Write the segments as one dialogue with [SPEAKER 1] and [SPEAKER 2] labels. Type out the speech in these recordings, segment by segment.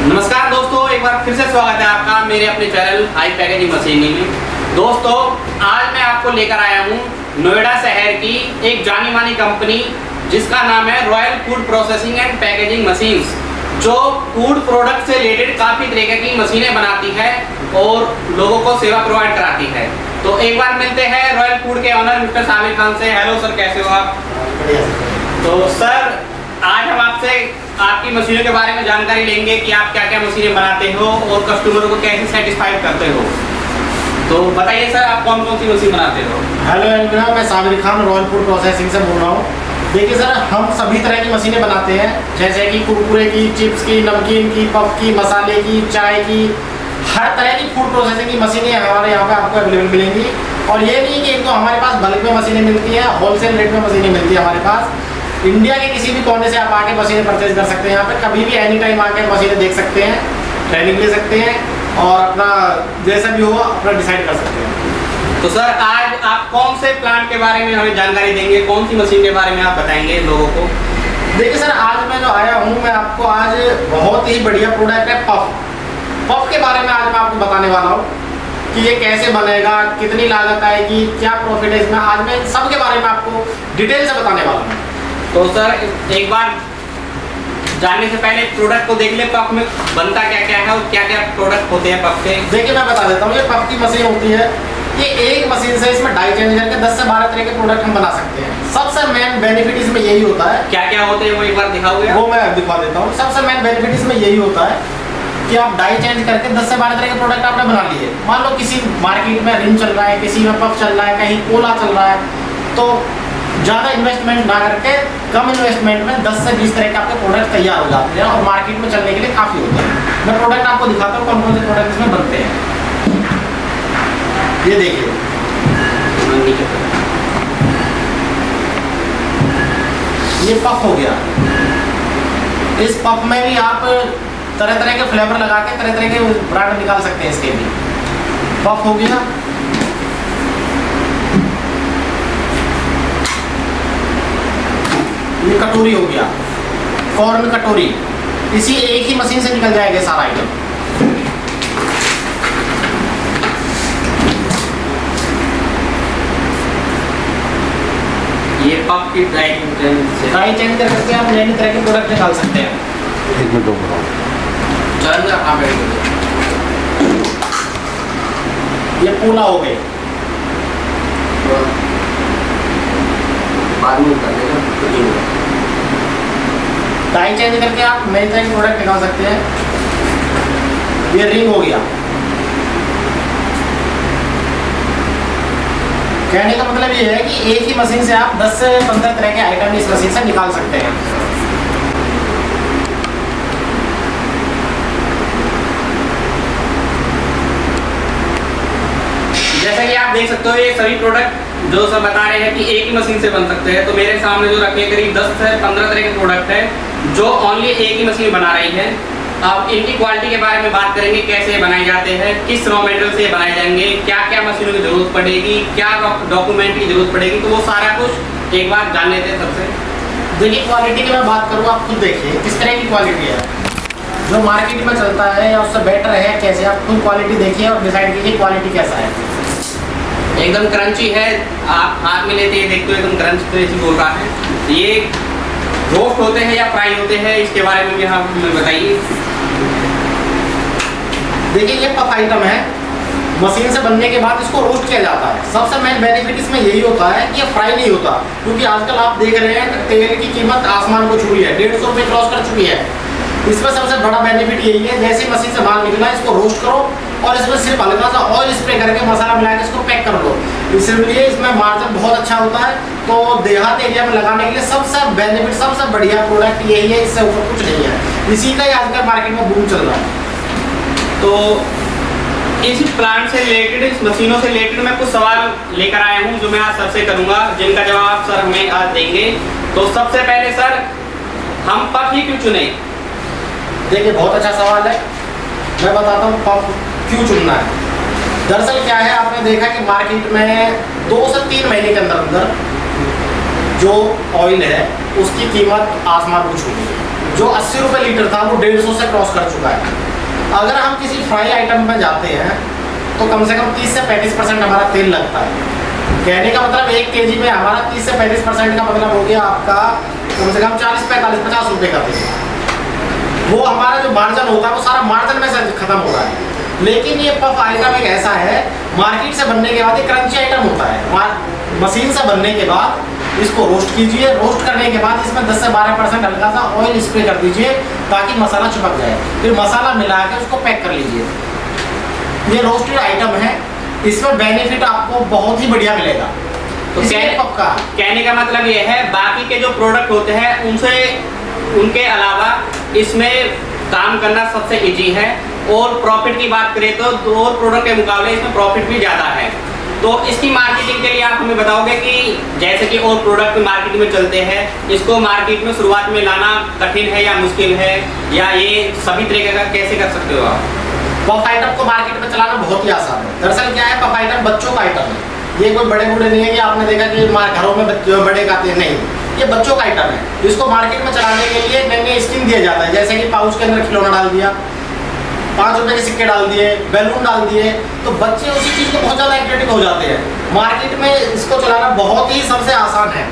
[SPEAKER 1] नमस्कार दोस्तों, एक बार फिर से स्वागत है आपका मेरे अपने चैनल हाई पैकेजिंग मशीनिंग में। दोस्तों, आज मैं आपको लेकर आया हूँ नोएडा शहर की एक जानी मानी कंपनी जिसका नाम है royal food processing and packaging machines, जो फूड प्रोडक्ट से रिलेटेड काफ़ी तरीके की मशीनें बनाती है और लोगों को सेवा प्रोवाइड कराती है। तो एक बार मिलते हैं रॉयल फूड के ऑनर मिस्टर साबिर खान से। हेलो सर, कैसे हो आप? तो सर, आज हम आपसे आपकी मशीनों के बारे में जानकारी लेंगे कि आप क्या क्या मशीनें बनाते हो और कस्टमरों को कैसे सेटिस्फाइड करते हो। तो बताइए सर, आप कौन कौन सी मशीन बनाते हो?
[SPEAKER 2] हेलो एवरीवन, मैं Sabir Khan royal food processing से बोल रहा हूँ। देखिए सर, हम सभी तरह की मशीनें बनाते हैं, जैसे कि कुरकुरे की, चिप्स की, नमकीन की, पफ की, मसाले की, चाय की, हर तरह की फूड प्रोसेसिंग की मशीनें हमारे यहाँ पे आपको अवेलेबल मिलेंगी। और ये नहीं कि एक तो हमारे पास बल्क में मशीनें मिलती हैं, होलसेल रेट में मशीनें मिलती है हमारे पास। इंडिया के किसी भी कोने से आप आके मशीनें परचेज कर सकते हैं। यहाँ पे कभी भी एनी टाइम आके मशीनें देख सकते हैं, ट्रेनिंग ले सकते हैं और अपना जैसा भी हो अपना डिसाइड कर सकते हैं।
[SPEAKER 1] तो सर, आज आप कौन से प्लांट के बारे में हमें जानकारी देंगे, कौन सी मशीन के बारे में आप बताएंगे लोगों को?
[SPEAKER 2] देखिए सर, आज मैं जो आया हूँ, मैं आपको आज बहुत ही बढ़िया प्रोडक्ट है पफ के बारे में आज मैं आपको बताने वाला हूँ कि ये कैसे बनेगा, कितनी लागत आएगी, क्या प्रॉफिट है इसमें। आज मैं सब के बारे में आपको डिटेल से बताने वाला हूँ।
[SPEAKER 1] तो सर, एक बार जानने से पहले प्रोडक्ट को देख ले, पफ में बनता क्या क्या है और क्या क्या प्रोडक्ट होते हैं पफ के।
[SPEAKER 2] देखिए मैं बता देता हूँ, ये पफ की मशीन होती है। ये एक मशीन से इसमें डाई चेंज करके 10 से 12 तरह के प्रोडक्ट हम बना सकते हैं। सबसे मेन बेनिफिट इसमें यही होता है।
[SPEAKER 1] क्या क्या होते हैं वो एक बार दिखाओगे?
[SPEAKER 2] वो मैं दिखा देता हूँ। सबसे मेन बेनिफिट इसमें यही होता है कि आप डाई चेंज करके 10 से 12 तरह के प्रोडक्ट आपने बना लिए। मान लो किसी मार्केट में रिम चल रहा है, किसी में पफ चल रहा है, कहीं कोला चल रहा है, तो ज़्यादा इन्वेस्टमेंट ना करके कम इन्वेस्टमेंट में 10 से 20 तरह के आपके प्रोडक्ट तैयार हो जाते हैं और मार्केट में चलने के लिए काफ़ी होता है। मैं प्रोडक्ट आपको दिखाता हूँ कौन कौन से प्रोडक्ट इसमें बनते हैं। ये देखिए, ये पफ हो गया। इस पफ में भी आप तरह तरह के फ्लेवर लगा के तरह तरह के ब्रांड निकाल सकते हैं। इसके भी पफ हो गया। ये कटोरी हो गया, कॉर्न कटोरी। इसी एक ही मशीन से निकल जाएगा सारा आइटम।
[SPEAKER 1] ये पफ की ड्राई
[SPEAKER 2] चेंज कर सकते हैं, आप नई तरह के प्रोडक्ट निकाल सकते हैं।
[SPEAKER 3] एक मिनट रुको।
[SPEAKER 2] ये पूना हो गए। डाई चेंज करके आप नई तरह के प्रोडक्ट निकाल सकते हैं। ये रिंग हो गया। कहने का मतलब ये है कि एक ही मशीन से आप 10 से 15 तरह के आइटम इस मशीन से निकाल सकते हैं।
[SPEAKER 1] जैसा कि आप देख सकते हो, ये सभी प्रोडक्ट जो सब बता रहे हैं कि एक ही मशीन से बन सकते हैं। तो मेरे सामने जो रखे करीब 10 से 15 तरह के प्रोडक्ट है जो ओनली एक ही मशीन बना रही है। अब इनकी क्वालिटी के बारे में बात करेंगे, कैसे बनाए जाते हैं, किस रॉ मटेरियल से बनाए जाएंगे, क्या क्या मशीनों की जरूरत पड़ेगी, क्या डॉक्यूमेंट की जरूरत पड़ेगी, तो वो सारा कुछ एक बार जान लेते हैं सबसे।
[SPEAKER 2] देखिए, क्वालिटी की मैं बात करूँ, आप खुद देखिए किस तरह की क्वालिटी है। जो मार्केट में चलता है या उससे बेटर है कैसे, आप खुद क्वालिटी देखिए और डिसाइड कीजिए क्वालिटी कैसा है।
[SPEAKER 1] एकदम क्रंची है, आप हाथ में लेते हैं देखते हो एकदम क्रंच जैसी बोल रहा है। ये रोस्ट होते हैं या फ्राई होते हैं, इसके बारे में भी हमें बताइए।
[SPEAKER 2] देखिए, ये पफ आइटम है। मशीन से बनने के बाद इसको रोस्ट किया जाता है। सबसे मेन बेनिफिट इसमें यही होता है कि ये फ्राई नहीं होता, क्योंकि आजकल आप देख रहे हैं कि तेल की कीमत आसमान को छू रही है, 150 रुपये क्रॉस कर चुकी है। इसमें सबसे बड़ा बेनिफिट यही है, जैसे मशीन से माल निकला इसको रोस्ट करो और इसमें सिर्फ हल्का सा ऑयल स्प्रे करके मसाला मिला के इसको पैक कर दो। इसलिए इसमें मार्जिन बहुत अच्छा होता है। तो देहात एरिया में लगाने के लिए सबसे बेनिफिट, सबसे बढ़िया प्रोडक्ट यही है, इससे ऊपर कुछ नहीं है। इसी का ही आजकल मार्केट में बूम चल रहा है।
[SPEAKER 1] तो इस प्लांट से रिलेटेड, इस मशीनों से रिलेटेड मैं कुछ सवाल लेकर आया हूँ जो मैं आज सबसे करूँगा, जिनका जवाब सर हमें आज देंगे। तो सबसे पहले सर, हम पफ ही क्यों चुने?
[SPEAKER 2] देखिए, बहुत अच्छा सवाल है। मैं बताता हूँ पफ क्यों चुनना है। दरअसल क्या है, आपने देखा कि मार्केट में 2 से 3 महीने के अंदर अंदर जो ऑयल है उसकी कीमत आसमान को छू गई है। जो 80 रुपये लीटर था वो 150 से क्रॉस कर चुका है। अगर हम किसी फ्राई आइटम में जाते हैं तो कम से कम 30 से 35% हमारा तेल लगता है। कहने का मतलब 1 kg में हमारा 30 से 35% का मतलब हो गया आपका कम से कम 40, 45, 50 रुपये का तेल। वो हमारा जो मार्जिन होता है वो सारा मार्जिन में से खत्म हो रहा है। लेकिन ये पफ आइटम एक ऐसा है, मार्केट से बनने के बाद एक क्रंची आइटम होता है। मशीन से बनने के बाद इसको रोस्ट कीजिए, रोस्ट करने के बाद इसमें 10 से 12% हल्का सा ऑयल स्प्रे कर दीजिए ताकि मसाला चिपक जाए। फिर मसाला मिला के उसको पैक कर लीजिए। ये रोस्टेड आइटम है, इसमें बेनिफिट आपको बहुत ही बढ़िया मिलेगा।
[SPEAKER 1] तो कहने का मतलब ये है बाकी के जो प्रोडक्ट होते हैं उनके अलावा इसमें काम करना सबसे इजी है। और प्रॉफिट की बात करें तो और प्रोडक्ट के मुकाबले इसमें प्रॉफिट भी ज़्यादा है। तो इसकी मार्केटिंग के लिए आप हमें बताओगे कि जैसे कि और प्रोडक्ट मार्केट में चलते हैं, इसको मार्केट में शुरुआत में लाना कठिन है या मुश्किल है, या ये सभी तरीके का कैसे कर सकते हो आप?
[SPEAKER 2] पफ आइटम को मार्केट में चलाना बहुत ही आसान है। दरअसल क्या है, पफ आइटम बच्चों का आइटम है। ये कोई बड़े बूढ़े नहीं है कि आपने देखा कि घरों में बड़े खाते हैं, नहीं, ये बच्चों का आइटम है। इसको मार्केट में चलाने के लिए नए नए स्कीम दिया जाता है, जैसे कि पाउच के अंदर खिलौना डाल दिया, 5 रुपए के सिक्के डाल दिए, बैलून डाल दिए, तो बच्चे उसी चीज़ को बहुत ज़्यादा एट्रैक्टिव हो जाते हैं। मार्केट में इसको चलाना बहुत ही सबसे आसान है,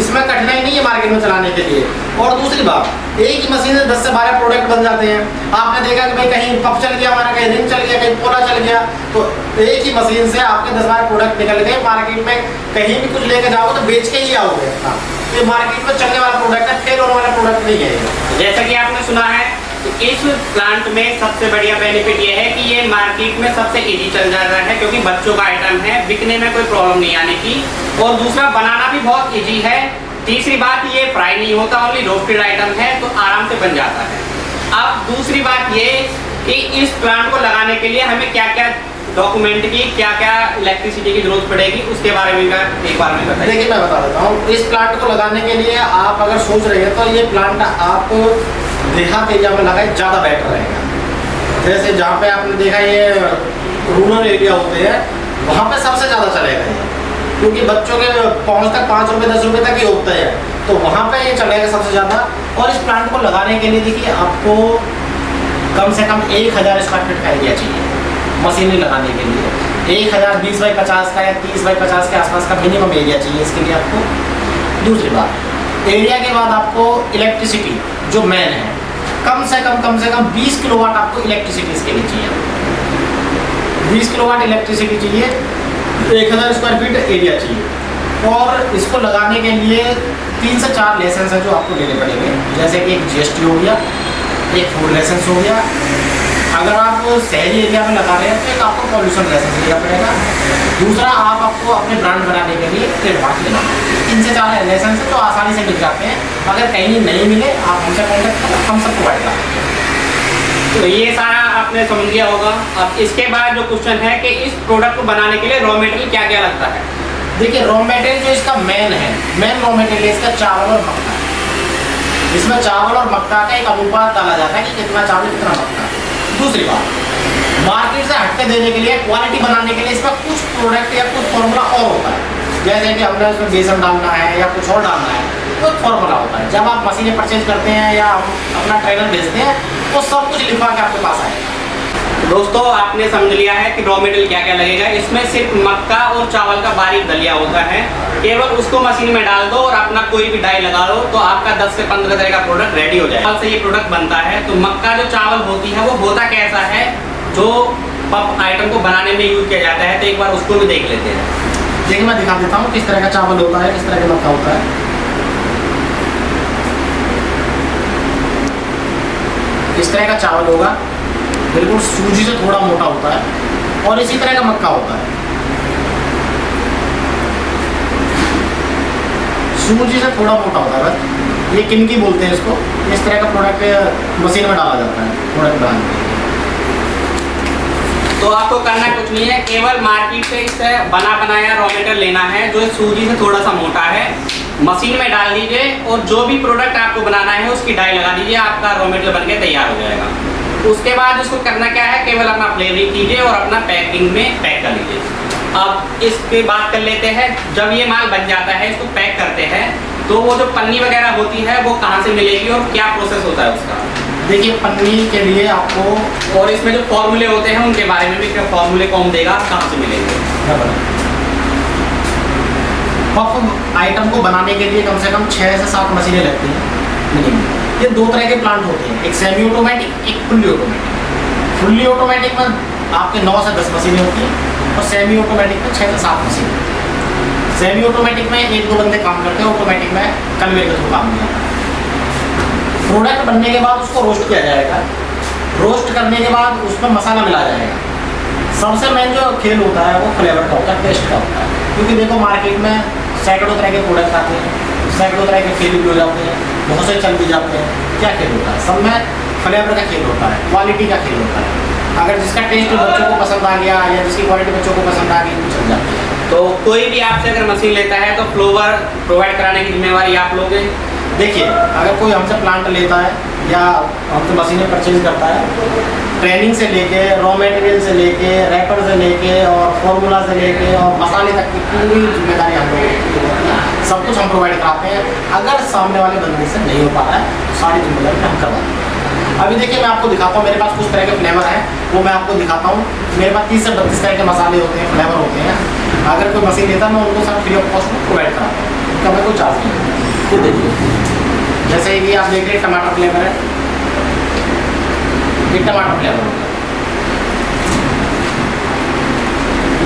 [SPEAKER 2] इसमें कठिनाई नहीं है मार्केट में चलाने के लिए। और दूसरी बात, एक ही मशीन से 10 से 12 प्रोडक्ट बन जाते हैं। आपने देखा कि भाई कहीं पफ चल गया हमारा, कहीं रिंग चल गया, कहीं पोला चल गया, तो एक ही मशीन से आपके 10-12 प्रोडक्ट निकल गए। मार्केट में कहीं भी कुछ लेकर जाओगे तो बेच के ही आओगे। हाँ, ये मार्केट में चलने वाला प्रोडक्ट है, फेल होने वाला प्रोडक्ट नहीं है।
[SPEAKER 1] जैसा कि आपने सुना है, तो इस प्लांट में सबसे बढ़िया बेनिफिट ये है कि ये मार्केट में सबसे इजी चल जा रहा है, क्योंकि बच्चों का आइटम है, बिकने में कोई प्रॉब्लम नहीं आने की। और दूसरा, बनाना भी बहुत इजी है। तीसरी बात, ये फ्राई नहीं होता, ओनली रोस्टेड आइटम है, तो आराम से बन जाता है। अब दूसरी बात ये कि इस प्लांट को लगाने के लिए हमें क्या क्या डॉक्यूमेंट की, क्या क्या इलेक्ट्रिसिटी की जरूरत पड़ेगी, उसके बारे में एक बार में बताइए।
[SPEAKER 2] देखिए, मैं बता देता हूँ। इस प्लांट को लगाने के लिए आप अगर सोच रहे हैं तो ये प्लांट आप देहात एरिया में लगाए ज़्यादा बेटर रहेगा। जैसे जहाँ पे आपने देखा ये रूरल एरिया होते हैं, वहाँ पे सबसे ज़्यादा चलेगा ये, क्योंकि बच्चों के पहुँच तक 5 रुपये 10 रुपये तक ही होता है, तो वहाँ पे ये चलेगा सबसे ज़्यादा। और इस प्लांट को लगाने के लिए देखिए आपको कम से कम 1000 स्क्वायर फीट का एरिया चाहिए मशीनें लगाने के लिए। 1000 20 बाई 50 का या 30 बाई 50 के आसपास का मिनिमम एरिया चाहिए इसके लिए आपको। दूसरी बात, एरिया के बाद आपको इलेक्ट्रिसिटी जो मेन है, कम से कम 20 किलोवाट आपको इलेक्ट्रिसिटी इसके लिए चाहिए। 20 किलोवाट इलेक्ट्रिसिटी चाहिए, 1000 स्क्वायर फीट एरिया चाहिए। और इसको लगाने के लिए 3 से 4 लाइसेंस है जो आपको लेने पड़ेंगे, जैसे कि एक GST हो गया, एक फूड लाइसेंस हो गया। अगर आप शहरी एरिया में लगा रहे हैं तो एक आपको पॉल्यूशन लाइसेंस लेना पड़ेगा। दूसरा, आपको अपने ब्रांड बनाने के लिए ट्रेडमार्क लेना पड़ेगा। 3 से 4 लाइसेंस है जो आसानी से मिल जाते हैं। अगर कहीं नहीं मिले, आप हमसे कॉन्टेक्ट करें, हम सब प्रोवाइड करेंगे।
[SPEAKER 1] तो ये सारा आपने समझ लिया होगा। अब इसके बाद जो क्वेश्चन है कि इस प्रोडक्ट को बनाने के लिए रॉ मटेरियल क्या क्या लगता है?
[SPEAKER 2] देखिए, रॉ मटेरियल जो इसका मेन रॉ मटेरियल इसका चावल और मक्का है। इसमें चावल और मक्का का एक अनुपात डाला जाता है कि कितना चावल कितना मक्का। दूसरी बात, मार्केट से हटके देने के लिए, क्वालिटी बनाने के लिए इसमें कुछ प्रोडक्ट या कुछ फॉर्मूला और होता है, जैसे कि हमने इसमें बेसन डालना है या कुछ और डालना है, वो फॉर्मूला होता है। जब आप मशीनें परचेज करते हैं या अपना ट्रेनर भेजते हैं, तो सब कुछ लिखवा के आपके पास आएगा।
[SPEAKER 1] दोस्तों, आपने समझ लिया है कि रॉ मटेरियल क्या क्या लगेगा। इसमें सिर्फ मक्का और चावल का बारीक दलिया होता है। केवल उसको मशीन में डाल दो और अपना कोई भी डाई लगा लो, तो आपका 10 से 15 तरह का प्रोडक्ट रेडी हो जाएगा। से ये प्रोडक्ट बनता है। तो मक्का जो चावल होती है वो होता कैसा है जो पफ आइटम को बनाने में यूज किया जाता है, तो एक बार उसको भी देख लेते हैं।
[SPEAKER 2] देखिए, मैं दिखा देता हूँ किस तरह का चावल होता है, किस तरह का मक्का होता है। इस तरह का चावल होगा, बिल्कुल सूजी से थोड़ा मोटा होता है, और इसी तरह का मक्का होता है, सूजी से थोड़ा मोटा होता है बस। ये किनकी बोलते हैं इसको। इस तरह का प्रोडक्ट मशीन में डाला जाता है प्रोडक्ट बनाने के लिए।
[SPEAKER 1] तो आपको करना कुछ नहीं है, केवल मार्केट से इससे बना बनाया रॉ मटेरियल लेना है जो सूजी से थोड़ा सा मोटा है, मशीन में डाल दीजिए और जो भी प्रोडक्ट आपको बनाना है उसकी डाई लगा दीजिए, आपका रॉ मटेरियल बनके तैयार हो जाएगा। उसके बाद इसको करना क्या है, केवल अपना फ्लेवरिंग कीजिए और अपना पैकिंग में पैक कर लीजिए। अब इसकी बात कर लेते हैं, जब ये माल बन जाता है इसको पैक करते हैं तो वो जो पन्नी वगैरह होती है वो कहाँ से मिलेगी और क्या प्रोसेस होता है उसका?
[SPEAKER 2] देखिए पन्नी के लिए आपको,
[SPEAKER 1] और इसमें जो फॉर्मूले होते हैं उनके बारे में भी, क्या फॉर्मूले कौन देगा, कहाँ से मिलेंगे?
[SPEAKER 2] पफ आइटम को बनाने के लिए कम से कम 6 से 7 मशीनें लगती हैं। ये 2 तरह के प्लांट होते हैं, एक सेमी ऑटोमेटिक, एक फुल्ली ऑटोमेटिक। फुल्ली ऑटोमेटिक में आपके 9 से 10 मशीनें होती हैं और सेमी ऑटोमेटिक में 6 से 7 मशीनें। सेमी ऑटोमेटिक में 1-2 बंदे काम करते हैं, ऑटोमेटिक में कन्वेयर का थ्रू काम किया। प्रोडक्ट बनने के बाद उसको रोस्ट किया जाएगा। रोस्ट करने के बाद उसमें मसाला मिला जाएगा। सबसे मेन जो खेल होता है वो फ्लेवर का होता है, टेस्ट का होता है। क्योंकि देखो मार्केट में सैकड़ों तरह के प्रोडक्ट आते हैं, सैकड़ों तरह के फेल भी हो जाते हैं, बहुत से चल भी जाते हैं। क्या खेल होता है? सब में फ्लेवर का खेल होता है, क्वालिटी का खेल होता है। अगर जिसका टेस्ट बच्चों को पसंद आ गया या जिसकी क्वालिटी बच्चों को पसंद आ गई तो चल जाती है।
[SPEAKER 1] तो कोई भी आपसे अगर मशीन लेता है तो फ्लोवर प्रोवाइड कराने की जिम्मेवारी आप लोगे?
[SPEAKER 2] देखिए अगर कोई हमसे प्लांट लेता है या हमसे मशीनें परचेज करता है, ट्रेनिंग से लेके, रॉ मटेरियल से लेके, रैपर से लेके और फॉर्मूला से लेके और मसाले तक की पूरी जिम्मेदारी हम लोग, सब कुछ हम प्रोवाइड कराते हैं। अगर सामने वाले बंदे से नहीं हो पा रहा है तो सारी जिम्मेदारी हम करवाते हैं। अभी देखिए मैं आपको दिखाता हूँ, मेरे पास कुछ तरह के फ्लेवर हैं, वो मैं आपको दिखाता हूँ। मेरे पास 30 से 32 तरह के मसाले होते हैं, फ्लेवर होते हैं। अगर कोई मशीन लेता है मैं उनको सब फ्री ऑफ कॉस्ट में प्रोवाइड कराता हूँ, उनका मैं कोई चार्ज नहीं है। खुद देखिए जैसे कि आप देख रहे हैं टमाटर फ्लेवर है, ये टमाटर फ्लेवर हो गया,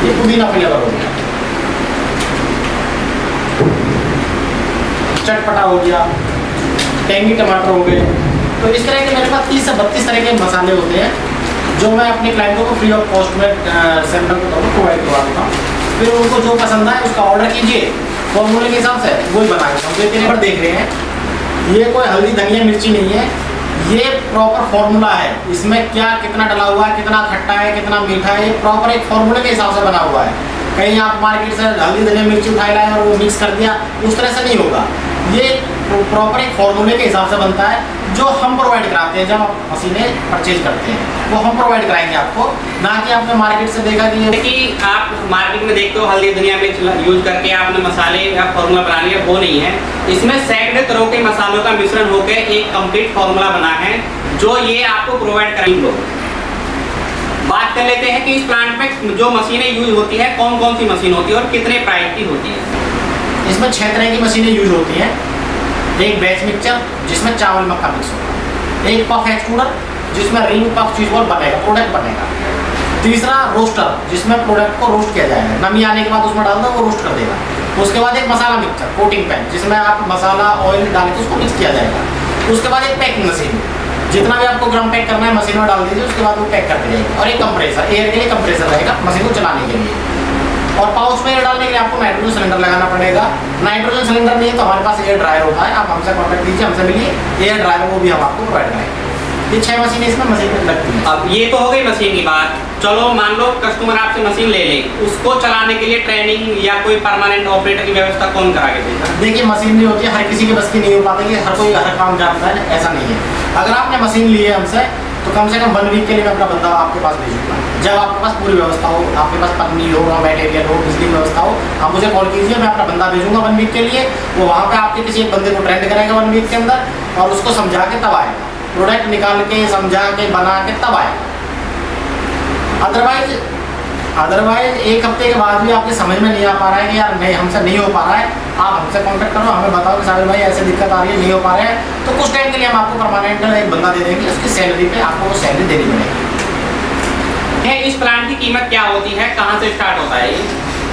[SPEAKER 2] ये पुदीना फ्लेवर हो गया, चटपटा हो गया, टेंगी टमाटर हो गए। तो इस तरह के मेरे पास 30 से 32 तरह के मसाले होते हैं जो मैं अपने क्लाइंटों को फ्री ऑफ कॉस्ट में सैंपल के तौर पर प्रोवाइड करवा देता हूँ। फिर उनको जो पसंद आए उसका ऑर्डर कीजिए, फॉर्मूले के हिसाब से वही बना देता हूँ। देखिए पर देख रहे हैं ये कोई हल्दी धनिया मिर्ची नहीं है, ये प्रॉपर फॉर्मूला है। इसमें क्या कितना डला हुआ है, कितना खट्टा है, कितना मीठा है, ये प्रॉपर एक फॉर्मूले के हिसाब से बना हुआ है। कहीं आप मार्केट से हल्दी धनिया मिर्ची उठा लाए और वो मिक्स कर दिया, उस तरह से नहीं होगा। ये प्रॉपर एक फॉर्मूले के हिसाब से बनता है जो हम प्रोवाइड कराते हैं। जब आप मशीनें परचेज करते हैं वो हम प्रोवाइड कराएंगे आपको, ना कि आपने मार्केट से देखा कि
[SPEAKER 1] आप मार्केट में देखते हो हल्दी धनिया मिर्च यूज करके आपने मसाले या फॉर्मूला बना लिया, वो नहीं है। इसमें सैकड़ों तरह के मसालों का मिश्रण होकर एक कंप्लीट फॉर्मूला बना है जो ये आपको प्रोवाइड करेंगे। बात कर लेते हैं कि इस प्लांट में जो मशीनें यूज होती है कौन कौन सी मशीन होती है और कितने प्राइस की होती है?
[SPEAKER 2] इसमें 6 तरह की मशीनें यूज होती हैं। एक बैच मिक्सचर जिसमें चावल मक्का मिक्स होगा, एक पफ एक्सट्रूडर जिसमें रिंग पफ चीज बॉल बनेगा, प्रोडक्ट बनेगा। तीसरा रोस्टर जिसमें प्रोडक्ट को रोस्ट किया जाएगा, नमी आने के बाद उसमें डाल दो वो रोस्ट कर देगा। उसके बाद एक मसाला मिक्सचर कोटिंग पैन जिसमें आप मसाला ऑयल डाल के उसको मिक्स किया जाएगा। उसके बाद एक पैकिंग मशीन, जितना भी आपको ग्राम पैक करना है मशीन में डाल दीजिए, उसके बाद वो पैक कर दी जाएगी। और एक कंप्रेसर, एयर के लिए कंप्रेसर रहेगा मशीन को चलाने के लिए। और पाउच में एयर डालने के लिए आपको नाइट्रोजन सिलेंडर लगाना पड़ेगा। नाइट्रोजन सिलेंडर नहीं है तो हमारे पास एयर ड्रायर होता है, आप हमसे कॉन्टैक्ट कीजिए, हमसे मिलिए, एयर ड्रायर वो भी हम आपको प्रोवाइड करेंगे। ये 6 मशीनें इसमें मशीन में लगती हैं।
[SPEAKER 1] अब ये तो हो गई मशीन की बात। चलो मान लो कस्टमर आपसे मशीन ले ले, उसको चलाने के लिए ट्रेनिंग या कोई परमानेंट ऑपरेटर की व्यवस्था कौन करा के देगा?
[SPEAKER 2] देखिए मशीन नहीं होती है, हर किसी के बस की नहीं हो पाती कि हर कोई हर काम जानता है, ऐसा नहीं है। अगर आपने मशीन ली है हमसे तो कम से कम 1 वीक के लिए मैं अपना बंदा आपके पास भेजूंगा। जब आपके पास पूरी व्यवस्था हो, आपके पास पन्नी हो, रॉ मटेरियल हो, बिजली की व्यवस्था हो, आप मुझे कॉल कीजिए, मैं अपना बंदा भेजूंगा 1 वीक के लिए। वो वहाँ पे आपके किसी एक बंदे को ट्रेंड करेगा 1 वीक के अंदर और उसको समझा के तब आएगा, प्रोडक्ट निकाल के समझा के बना के तब आएगा। अदरवाइज 1 हफ्ते के बाद भी आपके समझ में नहीं आ पा रहा है कि यार नहीं हमसे नहीं हो पा रहा है, आप हमसे कांटेक्ट करो, हमें बताओ कि साबिर भाई ऐसे दिक्कत आ रही है, नहीं हो पा रहे हैं, तो कुछ टाइम के लिए हम आपको परमानेंट एक बंदा दे देंगे, उसकी सैलरी पे आपको वो सैलरी देनी पड़ेगी।
[SPEAKER 1] इस प्लांट की कीमत क्या होती है, कहाँ से स्टार्ट होता है ये?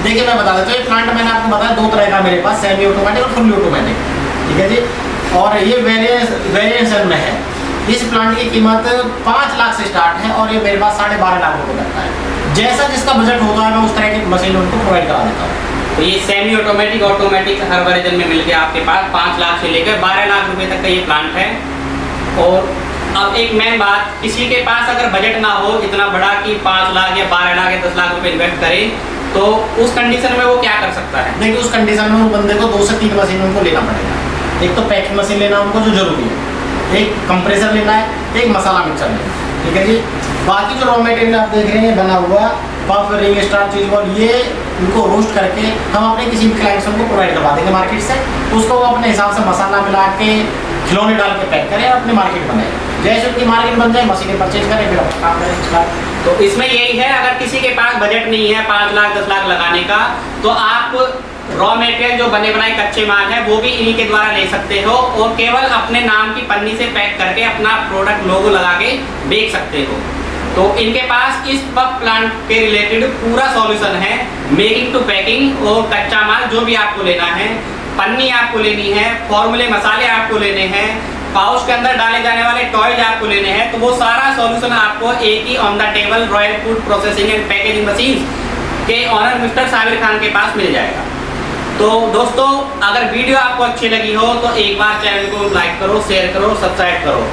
[SPEAKER 2] देखिए मैं बता देता हूँ, ये प्लांट मैंने आपको बताया 2 तरह का मेरे पास, सेमी ऑटोमेटिक और फुल्ली ऑटोमेटिक, ठीक है जी। और ये वेरिएशन में है। इस प्लांट की कीमत 5 लाख से स्टार्ट है और ये मेरे पास 12.5 लाख रुपये तक है। जैसा जिसका बजट होता है मैं उस तरह की मशीन उनको प्रोवाइड करा देता हूँ।
[SPEAKER 1] तो ये सेमी ऑटोमेटिक ऑटोमेटिक हर वर्जन में मिलके आपके पास 5 लाख से लेकर 12 लाख रुपए तक का ये प्लांट है। और अब एक मेन बात, किसी के पास अगर बजट ना हो इतना बड़ा कि 5 लाख या 12 लाख या 10 लाख रुपए इन्वेस्ट करे, तो उस कंडीशन में वो क्या कर सकता है?
[SPEAKER 2] देखिए उस कंडीशन में वो बंदे को 2 से 3 मशीन उनको लेना पड़ेगा। एक तो पैकिंग मशीन लेना उनको जो जरूरी है, एक कंप्रेसर लेना है, एक मसाला मिक्सर लेना है। ठीक है जी। बाकी जो रॉ मटेरियल आप देख रहे हैं बना हुआ puff ring star cheese ball, ये उनको रोस्ट करके हम अपने किसी भी क्लाइंट्स को प्रोवाइड करवा देंगे मार्केट से। उसको वो अपने हिसाब से मसाला मिला के खिलौने डाल के पैक करें और अपनी मार्केट बनाए। जैसे उनकी मार्केट बन जाए मशीनें परचेज करें, फिर अपना काम करें।
[SPEAKER 1] तो इसमें यही है, अगर किसी के पास बजट नहीं है 5 लाख 10 लाख लगाने का, तो आप रॉ मटेरियल जो बने बनाए कच्चे माल है वो भी इन्हीं के द्वारा ले सकते हो और केवल अपने नाम की पन्नी से पैक करके अपना प्रोडक्ट लोगो लगा के बेच सकते हो। तो इनके पास इस पफ प्लांट के रिलेटेड पूरा सॉल्यूशन है, मेकिंग टू पैकिंग और कच्चा माल जो भी आपको लेना है, पन्नी आपको लेनी है, फॉर्मूले मसाले आपको लेने हैं, पाउच के अंदर डाले जाने वाले टॉयज आपको लेने हैं, तो वो सारा सॉल्यूशन आपको एक ही on the table royal food processing and packaging machine के ऑनर मिस्टर साबिर खान के पास मिल जाएगा। तो दोस्तों, अगर वीडियो आपको अच्छी लगी हो तो एक बार चैनल को लाइक करो, शेयर करो, सब्सक्राइब करो।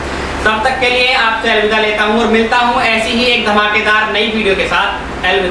[SPEAKER 1] तब तक के लिए आपसे अलविदा लेता हूँ और मिलता हूँ ऐसी ही एक धमाकेदार नई वीडियो के साथ। अलविदा।